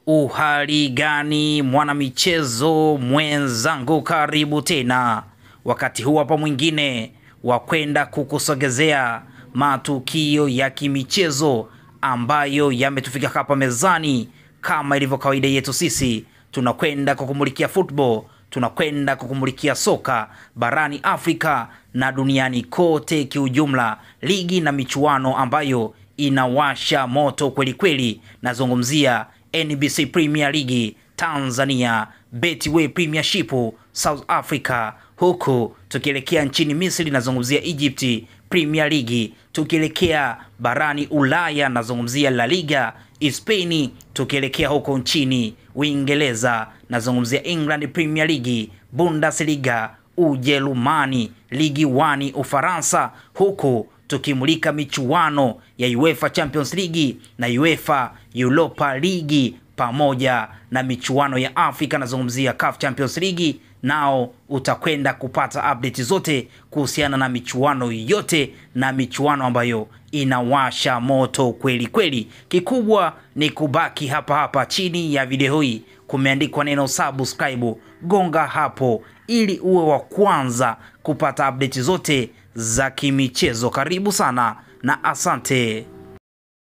Uhali gani mwana michezo mwenzangu, karibu tena wakati huu hapa mwingine wa kwenda kukusogezea matukio ya kimichezo ambayo yametufika hapa mezani. Kama ilivyo kawaida yetu, sisi tunakwenda kukumulikia football, tunakwenda kukumulikia soka barani Afrika na duniani kote kiujumla, ligi na michuano ambayo inawasha moto kweli kweli. Nazungumzia NBC Premier League Tanzania, Betway Premiership South Africa, huku tukielekea nchini Misri nazungumzia Egypt Premier League, tukielekea barani Ulaya nazungumzia La Liga Spain, tukielekea huko nchini Uingereza nazungumzia England Premier League, Bundesliga Ujerumani, Ligi 1 Ufaransa, huku tukimulika michuano ya UEFA Champions League na UEFA Europa League pamoja na michuano ya Afrika nazungumzia CAF Champions League. Nao utakwenda kupata update zote kuhusiana na michuano yote na michuano ambayo inawasha moto kweli kweli. Kikubwa ni kubaki hapa hapa. Chini ya video hii kumeandikwa neno subscribe, gonga hapo ili uwe wa kwanza kupata update zote za kimichezo. Karibu sana na asante.